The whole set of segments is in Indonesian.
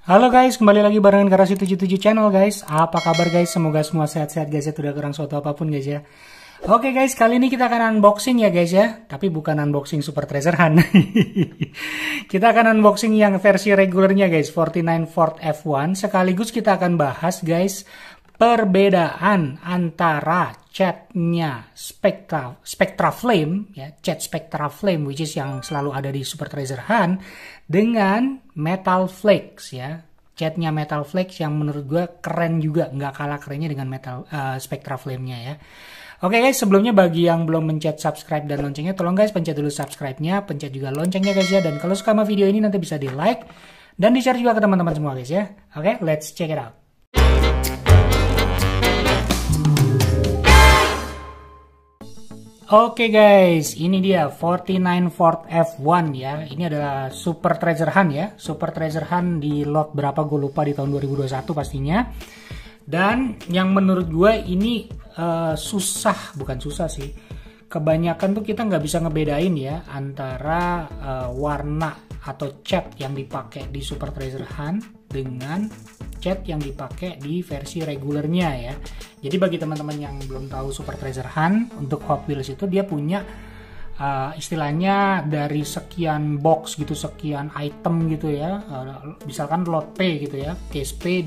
Halo guys, kembali lagi barengan Garasi 77 Channel guys. Apa kabar guys? Semoga semua sehat-sehat guys ya, tidak kurang suatu apapun guys ya. Oke guys, kali ini kita akan unboxing ya guys ya. Tapi bukan unboxing Super Treasure Hunt. Kita akan unboxing yang versi regulernya guys, 49 Ford F1. Sekaligus kita akan bahas guys perbedaan antara catnya Spectra Flame ya, cat Spectra Flame which is yang selalu ada di Super Treasure Hunt dengan Metal Flakes ya. Catnya Metal Flakes yang menurut gue keren juga, nggak kalah kerennya dengan Spectra Flame-nya ya. Oke guys, sebelumnya bagi yang belum mencet subscribe dan loncengnya, tolong guys pencet dulu subscribe-nya, pencet juga loncengnya guys ya. Dan kalau suka sama video ini nanti bisa di like dan di share juga ke teman-teman semua guys ya. Oke, let's check it out. Oke guys, ini dia 49 Ford F1 ya. Ini adalah Super Treasure Hunt ya. Super Treasure Hunt di lot berapa gue lupa, di tahun 2021 pastinya. Dan yang menurut gue ini bukan susah sih. Kebanyakan tuh kita nggak bisa ngebedain ya antara warna atau cat yang dipakai di Super Treasure Hunt dengan cat yang dipakai di versi regulernya ya. Jadi bagi teman-teman yang belum tahu Super Treasure Hunt, untuk Hot Wheels itu dia punya istilahnya dari sekian box gitu, sekian item gitu ya. Misalkan lot P gitu ya, case P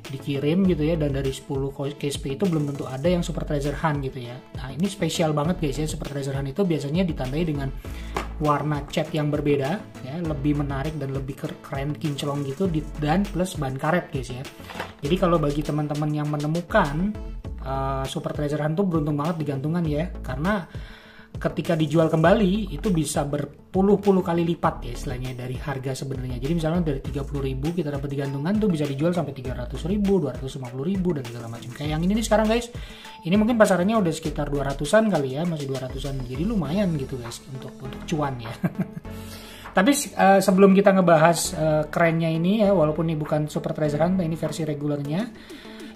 dikirim gitu ya, dan dari 10 case P itu belum tentu ada yang Super Treasure Hunt gitu ya. Nah ini spesial banget guys ya, Super Treasure Hunt itu biasanya ditandai dengan warna cat yang berbeda ya, lebih menarik dan lebih keren kinclong gitu, dan plus ban karet guys ya. Jadi kalau bagi teman-teman yang menemukan Super Treasure Hunt tuh beruntung banget di gantungan ya, karena ketika dijual kembali itu bisa berpuluh-puluh kali lipat ya istilahnya dari harga sebenarnya. Jadi misalnya dari 30.000 kita dapat di gantungan tuh bisa dijual sampai 300.000, 250.000 dan segala macam. Kayak yang ini nih sekarang guys, ini mungkin pasarannya udah sekitar 200-an kali ya, masih 200-an. Jadi lumayan gitu guys untuk cuan ya. Tapi sebelum kita ngebahas kerennya ini ya, walaupun ini bukan Super Treasure Hunt, ini versi regulernya.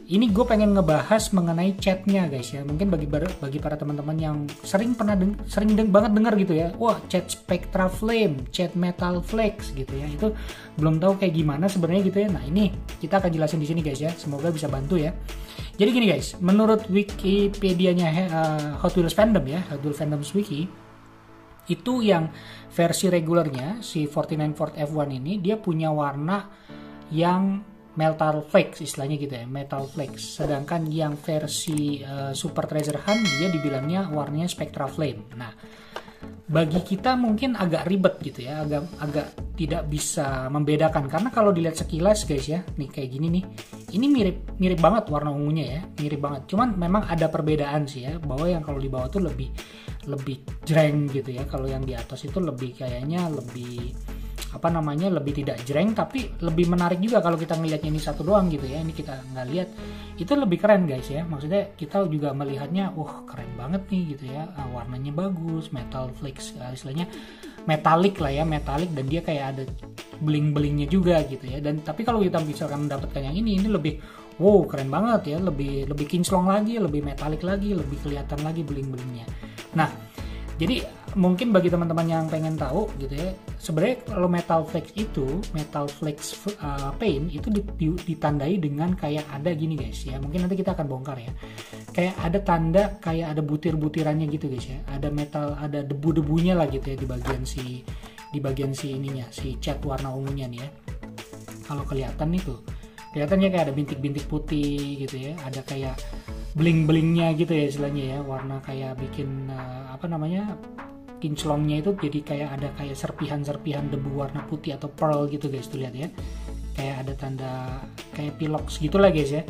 Ini gue pengen ngebahas mengenai catnya guys ya. Mungkin bagi para teman-teman yang sering banget dengar gitu ya, wah cat Spectra Flame, cat Metal Flakes gitu ya, itu belum tahu kayak gimana sebenarnya gitu ya. Nah ini kita akan jelasin di sini guys ya, semoga bisa bantu ya. Jadi gini guys, menurut Wikipedia-nya Hot Wheels Fandom ya, Hot Wheels Fandom's Wiki, itu yang versi regulernya si 49 Ford F1 ini dia punya warna yang Metal Flakes istilahnya gitu ya, Metal Flakes. Sedangkan yang versi Super Treasure Hunt dia dibilangnya warnanya Spectra Flame. Nah, bagi kita mungkin agak ribet gitu ya, agak tidak bisa membedakan, karena kalau dilihat sekilas guys ya, nih kayak gini nih, ini mirip banget warna ungunya ya, mirip banget. Cuman memang ada perbedaan sih ya, bahwa yang kalau di bawah tuh lebih jreng gitu ya, kalau yang di atas itu lebih kayaknya lebih lebih tidak jreng, tapi lebih menarik juga kalau kita ngelihatnya ini satu doang gitu ya. Ini kita nggak lihat, itu lebih keren guys ya. Maksudnya kita juga melihatnya, keren banget nih gitu ya, warnanya bagus, Metal Flakes, istilahnya metalik lah ya, metalik, dan dia kayak ada bling-blingnya juga gitu ya. Dan tapi kalau kita misalkan mendapatkan yang ini lebih keren banget ya, lebih kinclong lagi, lebih metalik lagi, lebih kelihatan lagi bling-blingnya. Nah, jadi mungkin bagi teman-teman yang pengen tahu gitu ya, sebenarnya kalau Metal Flakes paint itu ditandai dengan kayak ada gini guys ya. Mungkin nanti kita akan bongkar ya. Kayak ada tanda, kayak ada butir-butirannya gitu guys ya. Ada debu-debunya lah gitu ya di bagian si ininya, si cat warna ungunya nih ya. Kalau kelihatan nih tuh, kelihatannya kayak ada bintik-bintik putih gitu ya. Ada kayak bling-blingnya gitu ya istilahnya ya, warna kayak bikin kinclongnya itu jadi kayak ada kayak serpihan debu warna putih atau pearl gitu guys, tuh lihat ya, kayak ada tanda kayak pilox gitulah guys ya.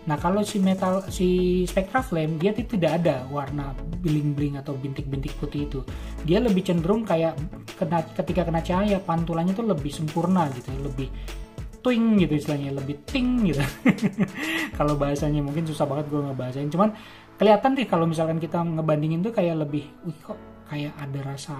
Nah kalau si Spectra Flame dia tidak ada warna bling-bling atau bintik-bintik putih itu, dia lebih cenderung kayak ketika kena cahaya pantulannya tuh lebih sempurna gitu ya, lebih twing gitu istilahnya, lebih ting gitu. Kalau bahasanya mungkin susah banget gue ngebahasain, cuman kelihatan deh kalau misalkan kita ngebandingin tuh kayak lebih, kok kayak ada rasa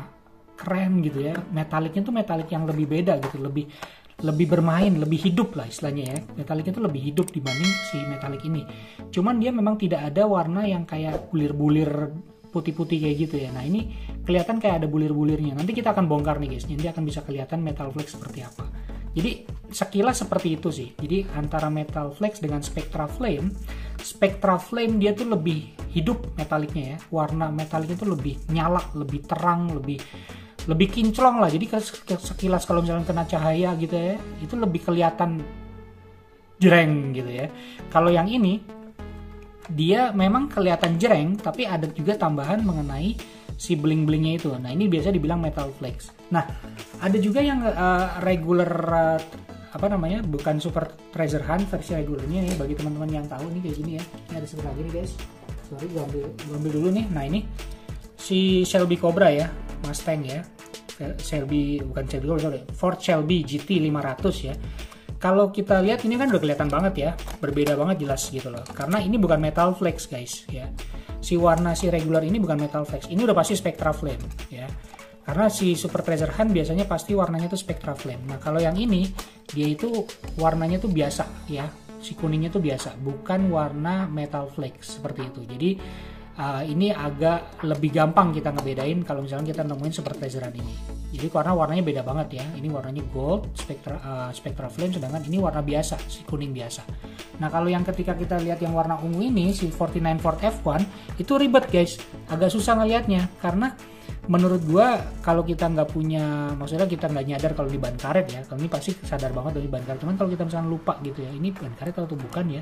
keren gitu ya. Metaliknya tuh metalik yang lebih beda gitu, lebih bermain, lebih hidup lah istilahnya ya. Metaliknya tuh lebih hidup dibanding si metalik ini. Cuman dia memang tidak ada warna yang kayak bulir-bulir putih-putih kayak gitu ya. Nah ini kelihatan kayak ada bulir-bulirnya. Nanti kita akan bongkar nih guys, nanti akan bisa kelihatan Metal Flakes seperti apa. Jadi sekilas seperti itu sih. Jadi antara Metal Flex dengan Spectra Flame dia tuh lebih hidup metaliknya ya. Warna metaliknya tuh lebih nyala, lebih terang, lebih kinclong lah. Jadi sekilas kalau misalnya kena cahaya gitu ya, itu lebih kelihatan jreng gitu ya. Kalau yang ini dia memang kelihatan jreng, tapi ada juga tambahan mengenai si bling-blingnya itu. Nah ini biasa dibilang Metal Flex. Nah ada juga yang regular bukan Super Treasure Hunt versi regulernya nih. Bagi teman-teman yang tahu nih kayak gini ya. Ini ada satu lagi nih guys. Sorry, gue ambil dulu nih. Nah ini si Shelby Cobra ya, Mustang ya. Ford Shelby GT 500 ya. Kalau kita lihat ini kan udah kelihatan banget ya, berbeda banget jelas gitu loh. Karena ini bukan Metal Flex guys ya. Si warna si regular ini bukan Metal Flex. Ini udah pasti Spectra Flame ya. Karena si Super Treasure Hunt biasanya pasti warnanya tuh Spectra Flame. Nah kalau yang ini dia itu warnanya tuh biasa ya. Si kuningnya tuh biasa, bukan warna Metal Flex seperti itu. Jadi ini agak lebih gampang kita ngebedain kalau misalnya kita nemuin Super Treasure Hunt ini. Jadi karena warnanya beda banget ya. Ini warnanya gold, Spectra Flame, sedangkan ini warna biasa, si kuning biasa. Nah kalau yang ketika kita lihat yang warna ungu ini, si 49 Ford F1, itu ribet guys. Agak susah ngelihatnya, karena menurut gua kalau kita nggak punya, maksudnya kita nggak nyadar kalau di ban karet ya. Kalau ini pasti sadar banget dari ban karet. Cuman kalau kita misalnya lupa gitu ya, ini ban karet atau bukan ya.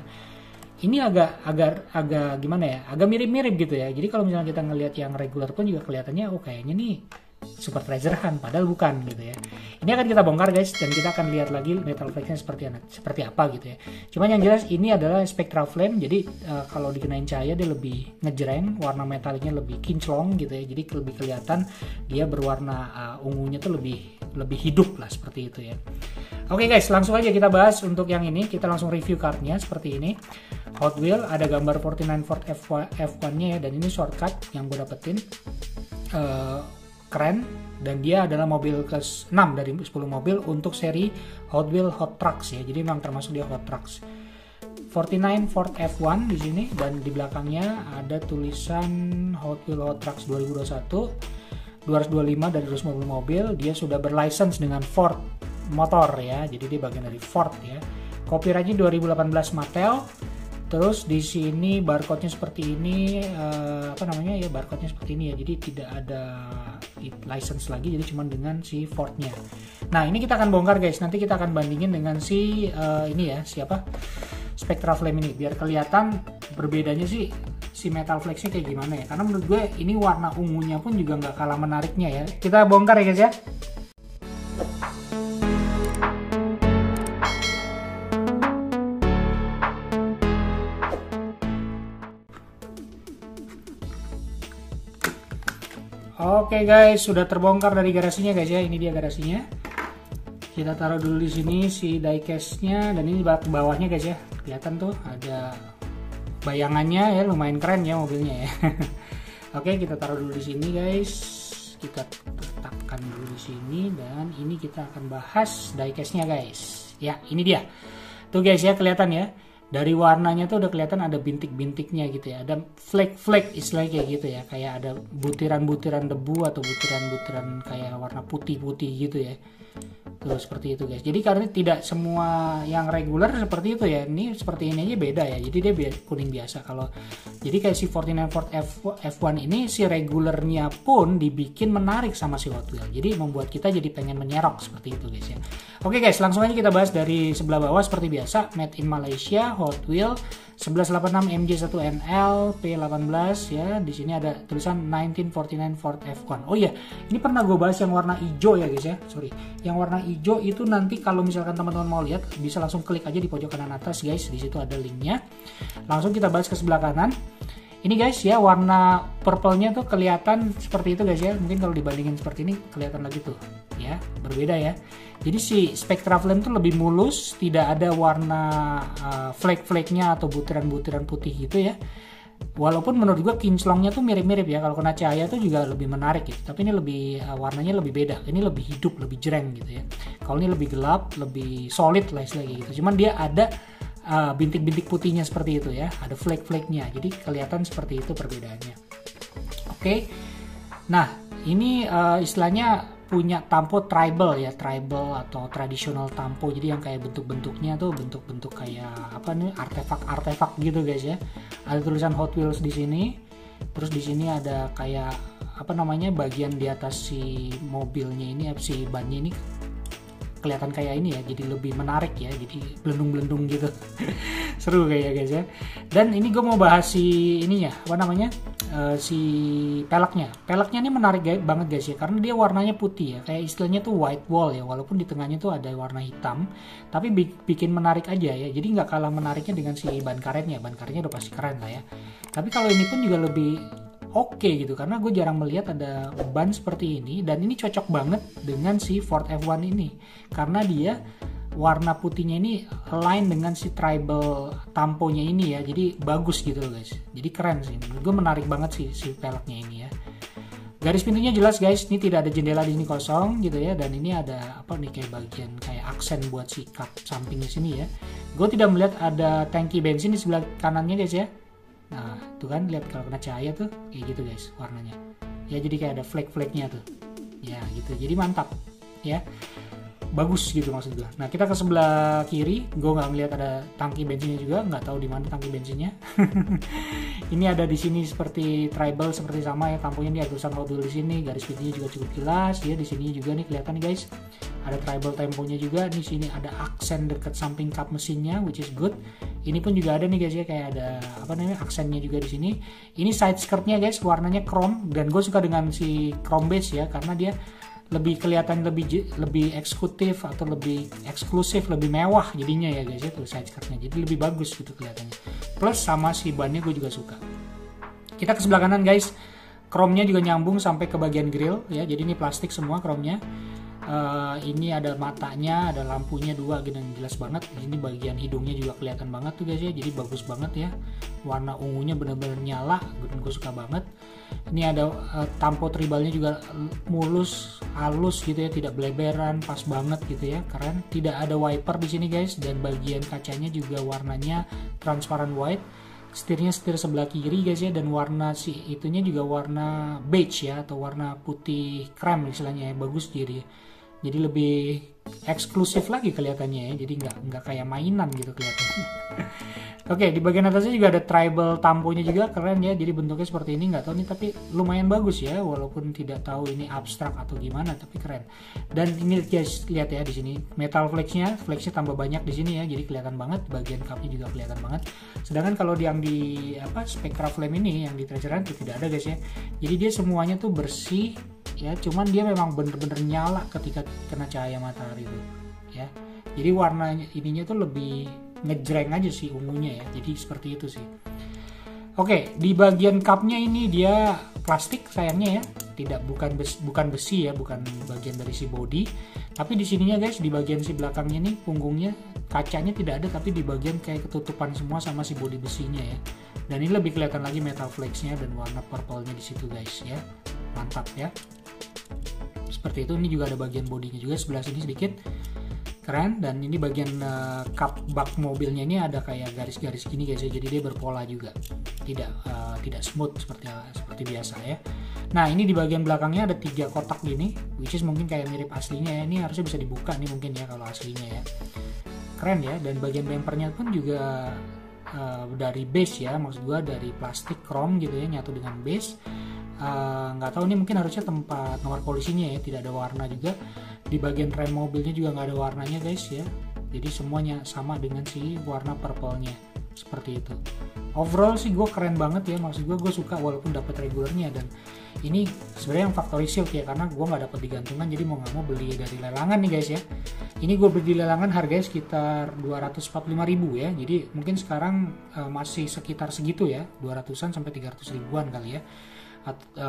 Ini agak gimana ya, agak mirip-mirip gitu ya. Jadi kalau misalnya kita ngelihat yang regular pun juga kelihatannya kayaknya nih Super Treasure Hunt, padahal bukan gitu ya. Ini akan kita bongkar guys, dan kita akan lihat lagi Metal Flex-nya seperti apa gitu ya. Cuman yang jelas ini adalah Spectra Flame. Jadi kalau dikenain cahaya dia lebih ngejreng, warna metaliknya lebih kinclong gitu ya. Jadi lebih kelihatan dia berwarna ungunya tuh lebih hidup lah seperti itu ya. Oke guys, langsung aja kita bahas untuk yang ini. Kita langsung review cardnya seperti ini. Hot Wheel, ada gambar 49 Ford F1-nya ya, dan ini shortcut yang gue dapetin. Keren, dan dia adalah mobil ke-6 dari 10 mobil untuk seri Hot Wheel Hot Trucks ya. Jadi memang termasuk dia Hot Trucks. 49 Ford F1 di sini, dan di belakangnya ada tulisan Hot Wheel Hot Trucks 2021, 225 dari 250 mobil. Dia sudah berlicense dengan Ford Motor ya. Jadi dia bagian dari Ford ya. Copyrightnya 2018 Mattel. Terus di sini barcode-nya seperti ini, barcode-nya seperti ini ya. Jadi tidak ada license lagi, jadi cuma dengan si Ford-nya. Nah ini kita akan bongkar guys. Nanti kita akan bandingin dengan si Spectra Flame ini, biar kelihatan berbedanya sih si Metal Flex-nya kayak gimana ya. Karena menurut gue ini warna ungunya pun juga nggak kalah menariknya ya. Kita bongkar ya guys ya. Oke guys, sudah terbongkar dari garasinya guys ya. Ini dia garasinya. Kita taruh dulu di sini si diecast-nya, dan ini bawahnya guys ya. Kelihatan tuh ada bayangannya ya, lumayan keren ya mobilnya ya. Oke, kita taruh dulu di sini guys. Kita letakkan dulu di sini, dan ini kita akan bahas diecast-nya guys. Ya, ini dia. Tuh guys ya, kelihatan ya. Dari warnanya tuh udah kelihatan ada bintik-bintiknya gitu ya, ada flake-flake istilahnya kayak gitu ya, kayak ada butiran-butiran debu atau butiran-butiran kayak warna putih-putih gitu ya. Tuh seperti itu guys. Jadi karena tidak semua yang regular seperti itu ya, ini seperti ini aja beda ya. Jadi dia kuning biasa. Kalau jadi kayak si 49 Ford F1 ini, si regulernya pun dibikin menarik sama si Hot Wheel. Jadi membuat kita jadi pengen menyerok seperti itu guys ya. Oke guys, langsung aja kita bahas dari sebelah bawah seperti biasa. Made in Malaysia, Hot Wheel 1186 MJ1NL P18 ya. Di sini ada tulisan 1949 Ford F1. Oh iya, ini pernah gue bahas yang warna hijau ya guys ya. Sorry, yang warna hijau itu nanti kalau misalkan teman-teman mau lihat bisa langsung klik aja di pojok kanan atas guys. Di situ ada linknya. Langsung kita bahas ke sebelah kanan. Ini guys ya, warna purple-nya tuh kelihatan seperti itu guys ya. Mungkin kalau dibandingin seperti ini kelihatan lagi tuh ya, berbeda ya. Jadi si Spectra Flame tuh lebih mulus, tidak ada warna flake-flake-nya atau butiran-butiran putih gitu ya. Walaupun menurut gua kinclongnya tuh mirip-mirip ya, kalau kena cahaya tuh juga lebih menarik gitu. Tapi ini lebih warnanya lebih beda. Ini lebih hidup, lebih jreng gitu ya. Kalau ini lebih gelap, lebih solid lah istilahnya gitu. Cuman dia ada bintik-bintik putihnya seperti itu ya, ada flake-flake-nya, jadi kelihatan seperti itu perbedaannya. Oke, nah ini istilahnya punya tampo tribal ya, tribal atau tradisional tampo. Jadi yang kayak bentuk-bentuknya tuh bentuk-bentuk kayak apa nih, artefak gitu guys ya. Ada tulisan Hot Wheels di sini. Terus di sini ada kayak apa namanya, bagian di atas si mobilnya ini, si bannya ini kelihatan kayak ini ya, jadi lebih menarik ya, jadi belendung-belendung gitu. Seru kayak guys ya. Dan ini gue mau bahas si ininya, apa namanya, si peleknya ini menarik banget guys ya, karena dia warnanya putih ya, kayak istilahnya tuh white wall ya, walaupun di tengahnya tuh ada warna hitam, tapi bikin menarik aja ya. Jadi nggak kalah menariknya dengan si ban karetnya udah pasti keren lah ya. Tapi kalau ini pun juga lebih oke gitu, karena gue jarang melihat ada ban seperti ini, dan ini cocok banget dengan si Ford F1 ini karena dia warna putihnya ini align dengan si tribal tamponya ini ya, jadi bagus gitu loh guys, jadi keren sih, menurut gue menarik banget sih si peleknya ini ya. Garis pintunya jelas guys, ini tidak ada jendela, di sini kosong gitu ya, dan ini ada apa nih, kayak bagian kayak aksen buat si kap samping di sini ya. Gue tidak melihat ada tangki bensin di sebelah kanannya guys ya. Nah, tuh kan, lihat kalau kena cahaya tuh kayak gitu guys warnanya. Ya, jadi kayak ada flek-fleknya tuh. Ya, gitu. Jadi mantap ya. Bagus gitu maksud gue. Nah, kita ke sebelah kiri, gue nggak ngeliat ada tangki bensinnya juga, nggak tahu di mana tangki bensinnya. Ini ada di sini seperti tribal, seperti sama ya, tamponya ini ada tulisan modul di sini, garis pintunya juga cukup jelas ya. Di sini juga nih kelihatan nih guys. Ada tribal temponya juga. Di sini ada aksen dekat samping kap mesinnya, which is good. Ini pun juga ada nih guys ya, kayak ada apa namanya, aksennya juga di sini. Ini side skirtnya guys, warnanya chrome, dan gue suka dengan si chrome base ya, karena dia lebih kelihatan lebih eksekutif atau lebih eksklusif, lebih mewah jadinya ya guys ya, tuh side skirtnya. Jadi lebih bagus gitu kelihatannya. Plus sama si bannya gue juga suka. Kita ke sebelah kanan guys, chrome-nya juga nyambung sampai ke bagian grill ya. Jadi ini plastik semua chrome-nya. Ini ada matanya, ada lampunya dua gitu, jelas banget. Ini bagian hidungnya juga kelihatan banget tuh guys ya, jadi bagus banget ya. Warna ungunya bener-bener nyala, gue suka banget. Ini ada tampo tribalnya juga mulus, halus gitu ya, tidak beleberan, pas banget gitu ya, keren. Tidak ada wiper di sini guys, dan bagian kacanya juga warnanya transparent white. Setirnya setir sebelah kiri guys ya, dan warna si itunya juga warna beige ya, atau warna putih krem istilahnya ya, bagus jadi lebih eksklusif lagi kelihatannya ya, jadi nggak kayak mainan gitu kelihatannya. Oke, di bagian atasnya juga ada tribal tamponya juga, keren ya, jadi bentuknya seperti ini, nggak tahu nih, tapi lumayan bagus ya, walaupun tidak tahu ini abstrak atau gimana, tapi keren. Dan ini guys, lihat ya di sini metal flexnya tambah banyak di sini ya, jadi kelihatan banget, bagian cupnya juga kelihatan banget. Sedangkan kalau yang di Spectra Flame ini, yang di Treasure Hunt itu tidak ada guys ya, jadi dia semuanya tuh bersih ya, cuman dia memang bener-bener nyala ketika kena cahaya matahari itu ya. Jadi warnanya ininya tuh lebih ngejreng aja sih ungunya ya, jadi seperti itu sih. Oke, di bagian cupnya ini dia plastik sayangnya ya, bukan besi ya, bukan bagian dari si body. Tapi di sininya guys, di bagian si belakangnya nih, punggungnya kacanya tidak ada, tapi di bagian kayak ketutupan semua sama si body besinya ya. Dan ini lebih kelihatan lagi metal flakes-nya dan warna purple-nya di situ guys ya. Mantap ya. Seperti itu. Ini juga ada bagian bodinya juga sebelah sini sedikit. Keren. Dan ini bagian cup bak mobilnya ini ada kayak garis-garis gini guys ya, jadi dia berpola juga, tidak smooth seperti biasa ya. Nah, ini di bagian belakangnya ada 3 kotak gini, which is mungkin kayak mirip aslinya ya. Ini harusnya bisa dibuka nih mungkin ya kalau aslinya ya. Keren ya. Dan bagian bumpernya pun juga dari base ya, maksud gua dari plastik chrome gitu ya, nyatu dengan base. Nggak tahu nih, mungkin harusnya tempat nomor polisinya ya, tidak ada warna juga. Di bagian rem mobilnya juga nggak ada warnanya guys ya, jadi semuanya sama dengan si warna purple-nya seperti itu. Overall sih gue keren banget ya, maksud gue suka walaupun dapat regulernya. Dan ini sebenarnya yang factory shield ya, karena gue nggak dapat digantungan, jadi mau nggak mau beli dari lelangan nih guys ya. Ini gue beli di lelangan harganya sekitar 245.000 ya, jadi mungkin sekarang masih sekitar segitu ya, 200-an sampai 300 ribuan kali ya.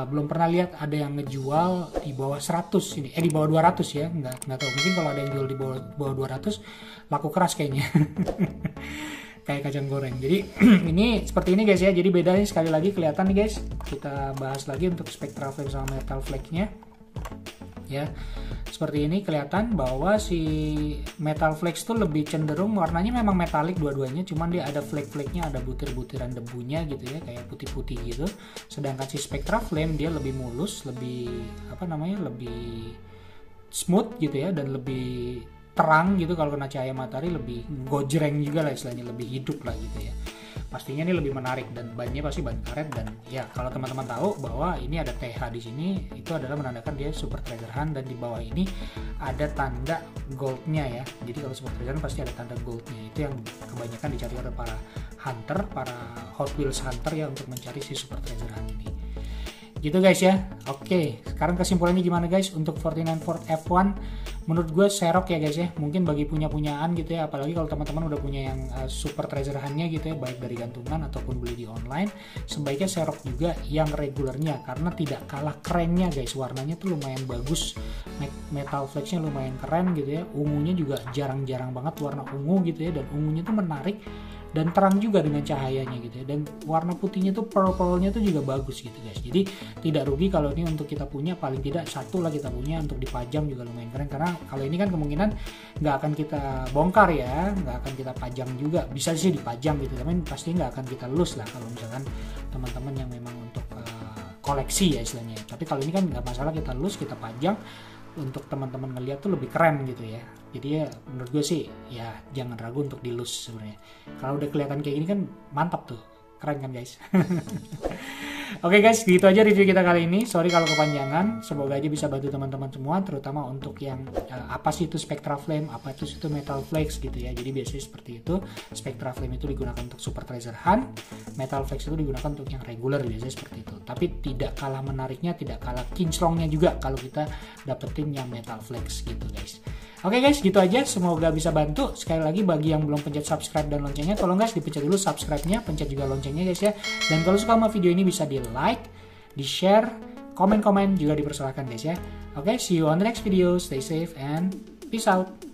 Belum pernah lihat ada yang ngejual di bawah 100 ini, di bawah 200 ya, nggak tahu, mungkin kalau ada yang jual di bawah 200 laku keras kayaknya. Kayak kacang goreng. Jadi ini seperti ini guys ya, jadi bedanya sekali lagi kelihatan nih guys. Kita bahas lagi untuk Spectra Flame sama Metal Flake-nya ya. Seperti ini kelihatan bahwa si Metal Flakes tuh lebih cenderung warnanya memang metalik dua-duanya, cuman dia ada flake-flake-nya, ada butir-butiran debunya gitu ya, kayak putih-putih gitu. Sedangkan si Spectra Flame dia lebih mulus, lebih lebih smooth gitu ya, dan lebih terang gitu kalau kena cahaya matahari, lebih gojreng juga lah istilahnya, lebih hidup lah gitu ya. Pastinya ini lebih menarik, dan bannya pasti ban karet. Dan ya kalau teman-teman tahu bahwa ini ada TH di sini, itu adalah menandakan dia Super Treasure Hunt, dan di bawah ini ada tanda goldnya ya. Jadi kalau Super Treasure Hunt pasti ada tanda goldnya, itu yang kebanyakan dicari oleh para hunter, para Hot Wheels hunter ya, untuk mencari si Super Treasure Hunt ini. Gitu guys ya. Oke, sekarang kesimpulannya gimana guys untuk 49 Ford F1? Menurut gue serok ya guys ya. Mungkin bagi punyaan gitu ya, apalagi kalau teman-teman udah punya yang Super Treasure Hunt-nya gitu ya, baik dari gantungan ataupun beli di online, sebaiknya serok juga yang regulernya, karena tidak kalah kerennya guys. Warnanya tuh lumayan bagus, metal flakesnya lumayan keren gitu ya. Ungunya juga jarang-jarang banget warna ungu gitu ya, dan ungunya tuh menarik dan terang juga dengan cahayanya gitu ya, dan warna putihnya tuh purple-nya tuh juga bagus gitu guys. Jadi tidak rugi kalau ini untuk kita punya, paling tidak satu lah kita punya, untuk dipajang juga lumayan keren, karena kalau ini kan kemungkinan nggak akan kita bongkar ya, nggak akan kita pajang juga. Bisa sih dipajang gitu, tapi pasti nggak akan kita lus lah kalau misalkan teman-teman yang memang untuk koleksi ya istilahnya. Tapi kalau ini kan nggak masalah, kita lus, kita pajang, untuk teman-teman ngeliat tuh lebih keren gitu ya. Jadi ya menurut gue sih ya jangan ragu untuk dilus sebenarnya. Kalau udah kelihatan kayak gini kan mantap tuh, keren kan guys. Oke guys, gitu aja review kita kali ini. Sorry kalau kepanjangan, semoga aja bisa bantu teman-teman semua, terutama untuk yang apa sih itu Spectra Flame, apa itu Metal Flakes gitu ya. Jadi biasanya seperti itu, Spectra Flame itu digunakan untuk Super Treasure Hunt, Metal Flakes itu digunakan untuk yang regular, biasanya seperti itu. Tapi tidak kalah menariknya, tidak kalah kinclongnya juga kalau kita dapetin yang Metal Flakes gitu guys. Oke guys, gitu aja. Semoga bisa bantu. Sekali lagi bagi yang belum pencet subscribe dan loncengnya, tolong guys dipencet dulu subscribe-nya, pencet juga loncengnya guys ya. Dan kalau suka sama video ini bisa di like, di share, komen-komen juga dipersilahkan guys ya. Oke, see you on the next video. Stay safe and peace out.